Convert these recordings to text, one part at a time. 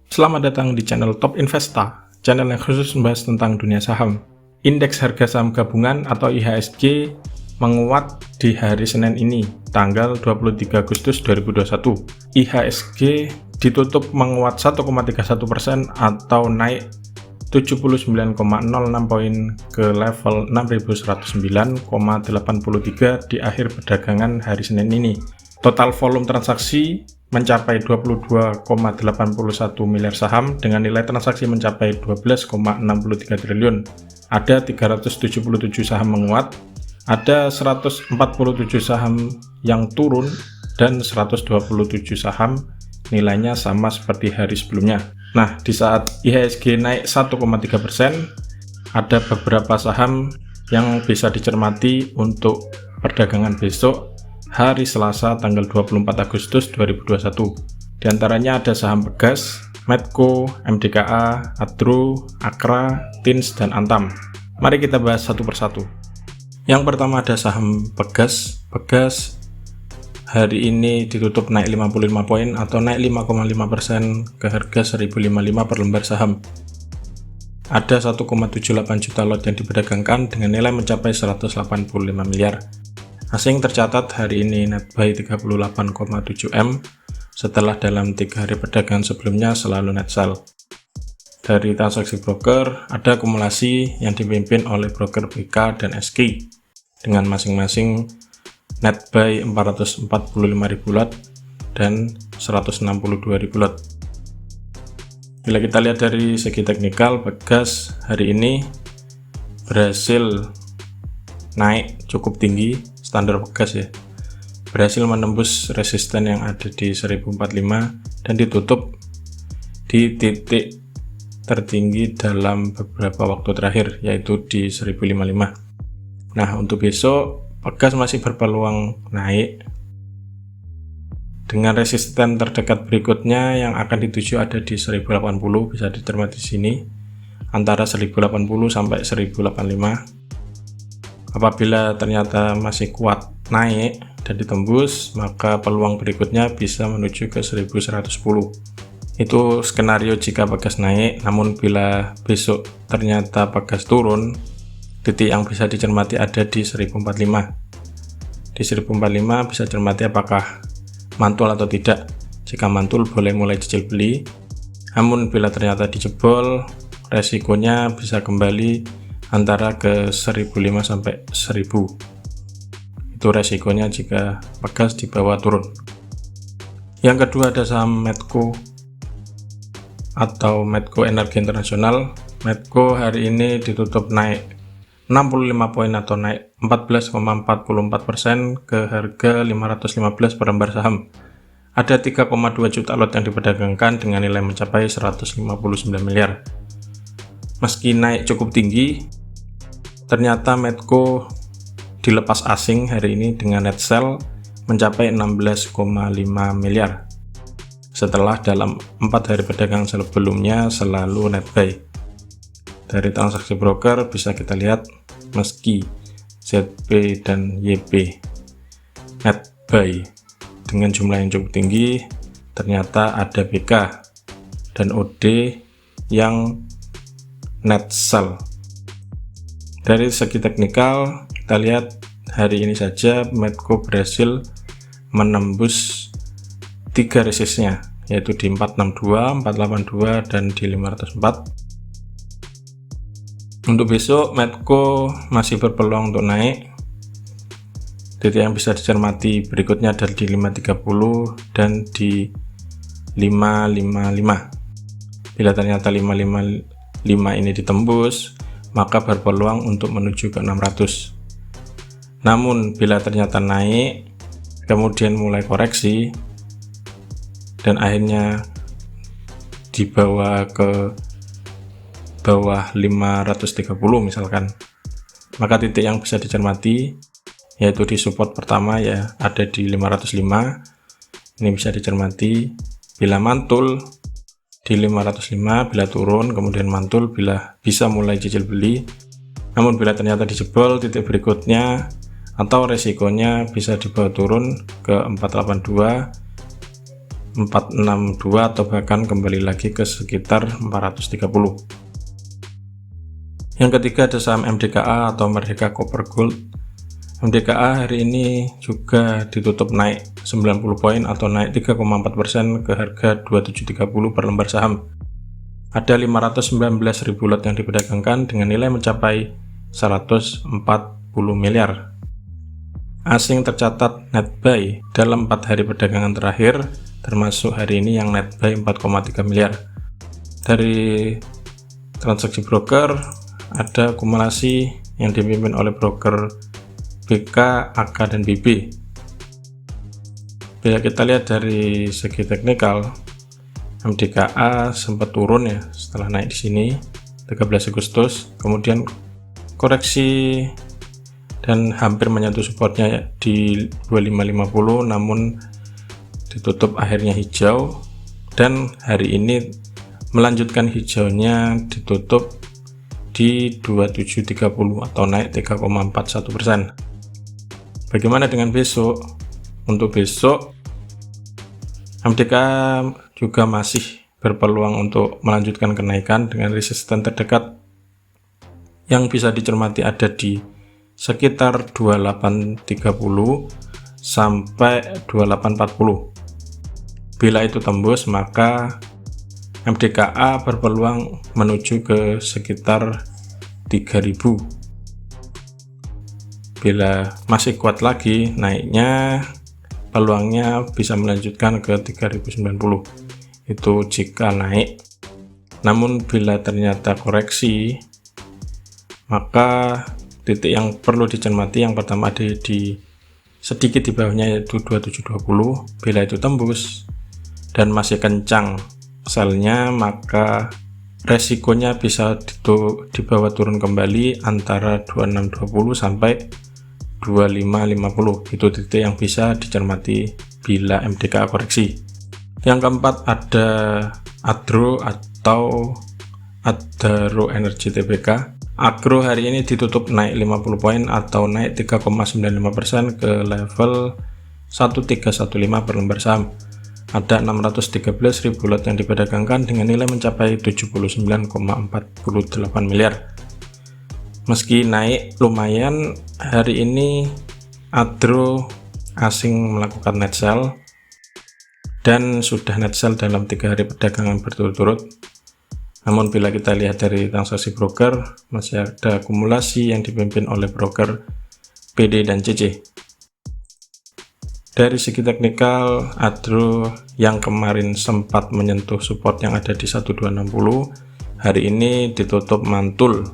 Selamat datang di channel Top Investa, channel yang khusus membahas tentang dunia saham. Indeks harga saham gabungan atau IHSG menguat di hari Senin ini, tanggal 23 Agustus 2021. IHSG ditutup menguat 1,31% atau naik 79,06 poin ke level 6109,83 di akhir perdagangan hari Senin ini. Total volume transaksi mencapai 22,81 miliar saham dengan nilai transaksi mencapai 12,63 triliun. Ada 377 saham menguat, ada 147 saham yang turun, dan 127 saham nilainya sama seperti hari sebelumnya. Nah, di saat IHSG naik 1,3%, ada beberapa saham yang bisa dicermati untuk perdagangan besok hari Selasa tanggal 24 Agustus 2021. Di antaranya ada saham Pegas, Medco, MDKA, Adro, Akra, Tins, dan Antam. Mari kita bahas satu persatu. Yang pertama ada saham Pegas. Pegas hari ini ditutup naik 55 poin atau naik 5,5% ke harga 1055 per lembar saham. Ada 1,78 juta lot yang diperdagangkan dengan nilai mencapai 185 miliar. Asing tercatat hari ini net buy 38,7 M setelah dalam 3 hari perdagangan sebelumnya selalu net sell. Dari transaksi broker ada akumulasi yang dipimpin oleh broker BK dan SK dengan masing-masing net buy 445.000 lot dan 162.000 lot. Bila kita lihat dari segi teknikal, Pegas hari ini berhasil naik cukup tinggi. Standar Pegas ya, berhasil menembus resisten yang ada di 1045 dan ditutup di titik tertinggi dalam beberapa waktu terakhir, yaitu di 1055. Nah, untuk besok Pegas masih berpeluang naik dengan resisten terdekat berikutnya yang akan dituju ada di 1080, bisa dicermati di sini antara 1080 sampai 1085. Apabila ternyata masih kuat naik dan ditembus, maka peluang berikutnya bisa menuju ke 1110. Itu skenario jika Pegas naik, namun bila besok ternyata Pegas turun, titik yang bisa dicermati ada di 1045. Di 1045 bisa cermati apakah mantul atau tidak. Jika mantul boleh mulai cicil beli, namun bila ternyata dijebol, resikonya bisa kembali antara ke 1005 sampai 1000. Itu resikonya jika Pegas di bawah turun. Yang kedua ada saham Medco atau Medco Energi Internasional. Medco hari ini ditutup naik 65 poin atau naik 14,44% ke harga 515 per lembar saham. Ada 3,2 juta lot yang diperdagangkan dengan nilai mencapai 159 miliar. Meski naik cukup tinggi, ternyata Medco dilepas asing hari ini dengan net sell mencapai 16,5 miliar setelah dalam 4 hari perdagangan sebelumnya selalu net buy. Dari transaksi broker bisa kita lihat meski ZP dan YP net buy dengan jumlah yang cukup tinggi, ternyata ada BK dan OD yang net sell. Dari segi teknikal, kita lihat hari ini saja Medco berhasil menembus 3 resistnya, yaitu di 462, 482, dan di 504. Untuk besok, Medco masih berpeluang untuk naik. Titik yang bisa dicermati berikutnya adalah di 530 dan di 555. Bila ternyata 555 ini ditembus, maka berpeluang untuk menuju ke 600. Namun bila ternyata naik kemudian mulai koreksi dan akhirnya dibawa ke bawah 530 misalkan, maka titik yang bisa dicermati yaitu di support pertama ya ada di 505. Ini bisa dicermati bila mantul di 505, bila turun kemudian mantul, bila bisa mulai cicil beli. Namun bila ternyata dijebol, titik berikutnya atau resikonya bisa dibawa turun ke 482 462 atau bahkan kembali lagi ke sekitar 430. Yang ketiga ada saham MDKA atau Merdeka Copper Gold. MDKA hari ini juga ditutup naik 90 poin atau naik 3,4% ke harga 2730 per lembar saham. Ada 519.000 lot yang diperdagangkan dengan nilai mencapai 140 miliar. Asing tercatat net buy dalam 4 hari perdagangan terakhir, termasuk hari ini yang net buy 4,3 miliar. Dari transaksi broker, ada akumulasi yang dipimpin oleh broker BK, AK, dan BB. Bila kita lihat dari segi teknikal, MDKA sempat turun ya setelah naik di sini 13 Agustus, kemudian koreksi dan hampir menyentuh supportnya di 2550, namun ditutup akhirnya hijau, dan hari ini melanjutkan hijaunya ditutup di 2730 atau naik 3,41%. Bagaimana dengan besok? Untuk besok, MDK juga masih berpeluang untuk melanjutkan kenaikan dengan resisten terdekat yang bisa dicermati ada di sekitar 2830 sampai 2840. Bila itu tembus, maka MDKA berpeluang menuju ke sekitar 3000. Bila masih kuat lagi naiknya, peluangnya bisa melanjutkan ke 3090. Itu jika naik. Namun bila ternyata koreksi, maka titik yang perlu dicermati yang pertama ada di sedikit di bawahnya, yaitu 2720. Bila itu tembus dan masih kencang selnya, maka resikonya bisa dibawa turun kembali antara 2620 sampai 2550. Itu titik yang bisa dicermati bila MDKA koreksi. Yang keempat ada Adro atau Adaro Energi Tbk. Agro hari ini ditutup naik 50 poin atau naik 3,95% ke level 1315 per lembar saham. Ada 613.000 lot yang diperdagangkan dengan nilai mencapai 79,48 miliar. Meski naik lumayan, hari ini Adro asing melakukan net sell dan sudah net sell dalam 3 hari perdagangan berturut-turut. Namun bila kita lihat dari transaksi broker, masih ada akumulasi yang dipimpin oleh broker PD dan CC. Dari segi teknikal, Adro yang kemarin sempat menyentuh support yang ada di 1260, hari ini ditutup mantul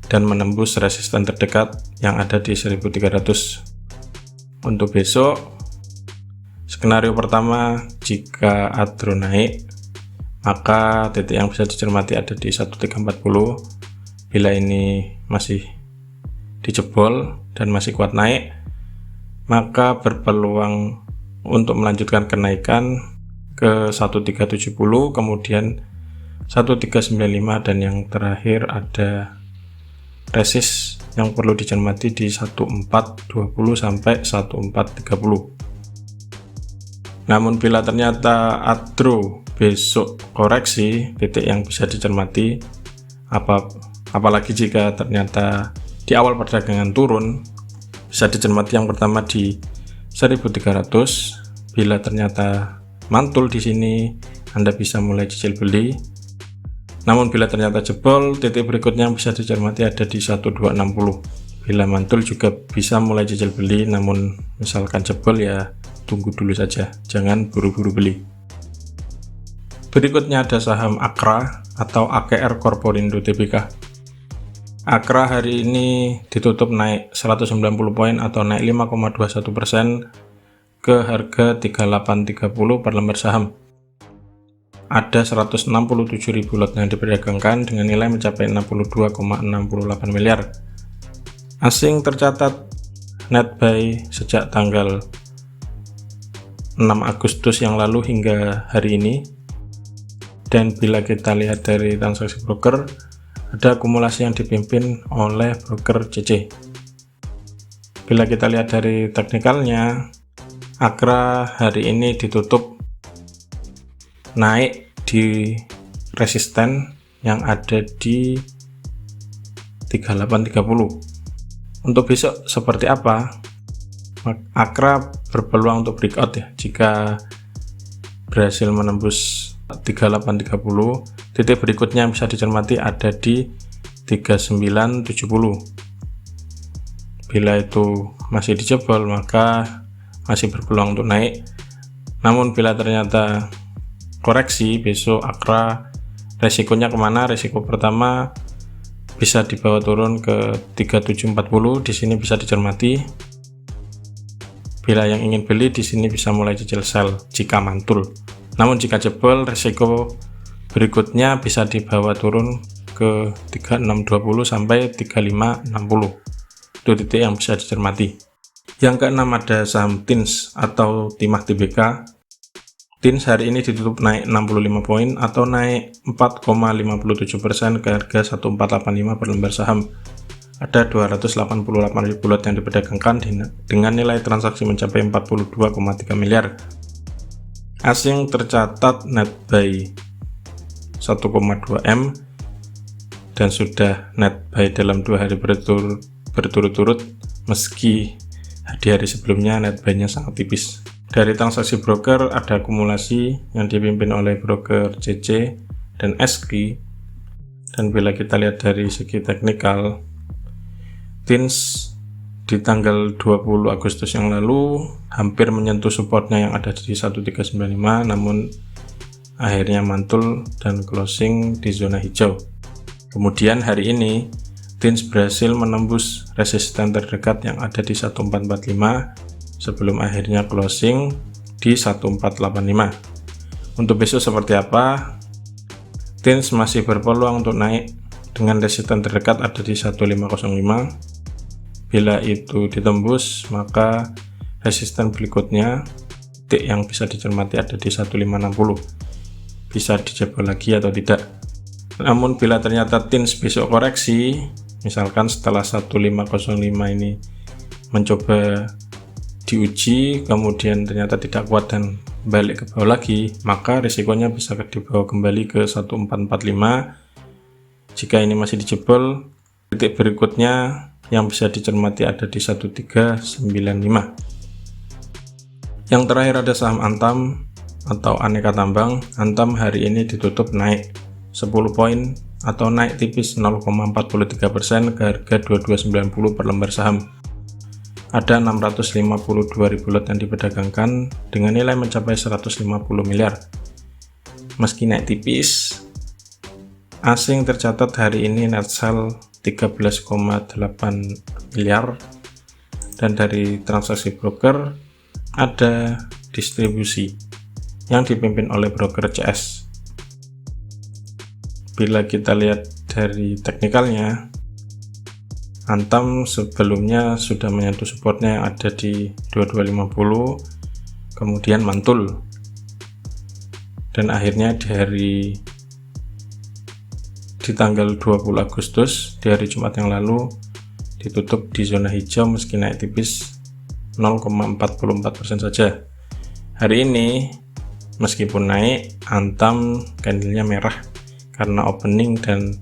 dan menembus resisten terdekat yang ada di 1300. Untuk besok, skenario pertama, jika Adro naik, maka titik yang bisa dicermati ada di 1340. Bila ini masih dijebol dan masih kuat naik, maka berpeluang untuk melanjutkan kenaikan ke 1370, kemudian 1395, dan yang terakhir ada resist yang perlu dicermati di 1420 sampai 1430. Namun bila ternyata Adro besok koreksi, titik yang bisa dicermati apalagi jika ternyata di awal perdagangan turun, bisa dicermati yang pertama di 1300. Bila ternyata mantul di sini, Anda bisa mulai cicil beli. Namun bila ternyata jebol, titik berikutnya yang bisa dicermati ada di 1260. Bila mantul juga bisa mulai cicil beli, namun misalkan jebol ya tunggu dulu saja, jangan buru-buru beli. Berikutnya ada saham Akra atau AKR Corporindo Tbk. Akra hari ini ditutup naik 190 poin atau naik 5,21% ke harga 3830 per lembar saham. Ada 167.000 lot yang diperdagangkan dengan nilai mencapai 62,68 miliar. Asing tercatat net buy sejak tanggal 6 Agustus yang lalu hingga hari ini. Dan bila kita lihat dari transaksi broker, ada akumulasi yang dipimpin oleh broker CC. Bila kita lihat dari teknikalnya, Akra hari ini ditutup naik di resisten yang ada di 3830. Untuk besok seperti apa? Akra berpeluang untuk breakout ya, jika berhasil menembus 3830. Titik berikutnya yang bisa dicermati ada di 3970. Bila itu masih dijebol maka masih berpeluang untuk naik. Namun bila ternyata koreksi besok, Akra resikonya kemana? Resiko pertama bisa dibawa turun ke 3740. Di sini bisa dicermati. Bila yang ingin beli di sini bisa mulai cicil sell jika mantul. Namun jika jebol, resiko berikutnya bisa dibawa turun ke 3620 sampai 3560. Itu titik yang bisa dicermati. Yang keenam ada saham TINS atau Timah Tbk. TINS hari ini ditutup naik 65 poin atau naik 4,57% ke harga 1485 per lembar saham. Ada 288.000 lot yang diperdagangkan dengan nilai transaksi mencapai 42,3 miliar. Asing tercatat net buy 1,2 M dan sudah net buy dalam 2 hari berturut-turut, meski di hari sebelumnya net buy-nya sangat tipis. Dari transaksi broker ada akumulasi yang dipimpin oleh broker CC dan SQ. Dan bila kita lihat dari segi teknikal, TINS di tanggal 20 Agustus yang lalu hampir menyentuh supportnya yang ada di 1395, namun akhirnya mantul dan closing di zona hijau. Kemudian hari ini TINS berhasil menembus resisten terdekat yang ada di 1445 sebelum akhirnya closing di 1485. Untuk besok seperti apa? TINS masih berpeluang untuk naik dengan resisten terdekat ada di 1505. Bila itu ditembus, maka resisten berikutnya titik yang bisa dicermati ada di 1560. Bisa dijebol lagi atau tidak. Namun bila ternyata TINS besok koreksi, misalkan setelah 1505 ini mencoba diuji, kemudian ternyata tidak kuat dan balik ke bawah lagi, maka risikonya bisa dibawa kembali ke 1445. Jika ini masih dijebol, titik berikutnya yang bisa dicermati ada di 1395. Yang terakhir ada saham Antam atau aneka tambang. Antam hari ini ditutup naik 10 poin atau naik tipis 0,43% ke harga 2290 per lembar saham. Ada 652.000 lot yang diperdagangkan dengan nilai mencapai 150 miliar. Meski naik tipis, asing tercatat hari ini net sell 13,8 miliar, dan dari transaksi broker ada distribusi yang dipimpin oleh broker CS. Bila kita lihat dari teknikalnya, Antam sebelumnya sudah menyentuh supportnya yang ada di 2250, kemudian mantul, dan akhirnya di tanggal 20 Agustus di hari Jumat yang lalu ditutup di zona hijau meski naik tipis 0,44% saja. Hari ini meskipun naik, Antam candlenya merah karena opening dan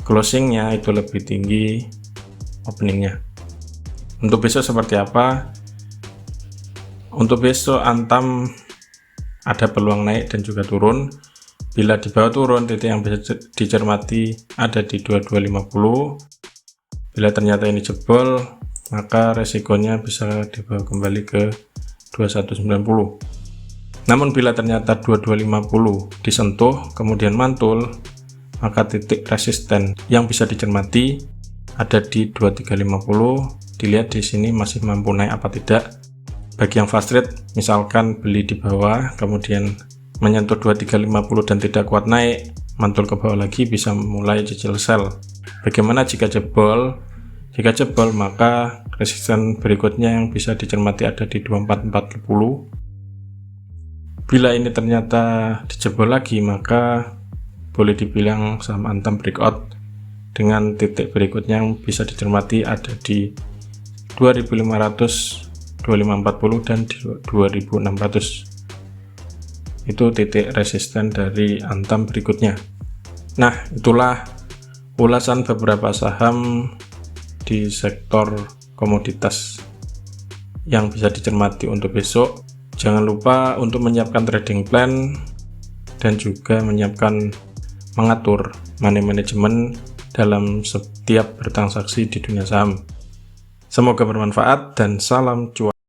closingnya itu lebih tinggi openingnya. Untuk besok seperti apa? Untuk besok Antam ada peluang naik dan juga turun. Bila di bawah turun, titik yang bisa dicermati ada di 2250. Bila ternyata ini jebol, maka resikonya bisa dibawa kembali ke 2190. Namun bila ternyata 2250 disentuh kemudian mantul, maka titik resisten yang bisa dicermati ada di 2350. Dilihat di sini masih mampu naik apa tidak. Bagi yang fast trade, misalkan beli di bawah kemudian menyentuh 2350 dan tidak kuat naik, mantul ke bawah lagi, bisa mulai cicil sell. Bagaimana jika jebol? Jika jebol, maka resisten berikutnya yang bisa dicermati ada di 2440. Bila ini ternyata dijebol lagi, maka boleh dibilang saham Antam breakout dengan titik berikutnya yang bisa dicermati ada di 2500, 2540 dan 2600. Itu titik resisten dari Antam berikutnya. Nah, itulah ulasan beberapa saham di sektor komoditas yang bisa dicermati untuk besok. Jangan lupa untuk menyiapkan trading plan dan juga mengatur money management dalam setiap bertransaksi di dunia saham. Semoga bermanfaat dan salam cuan.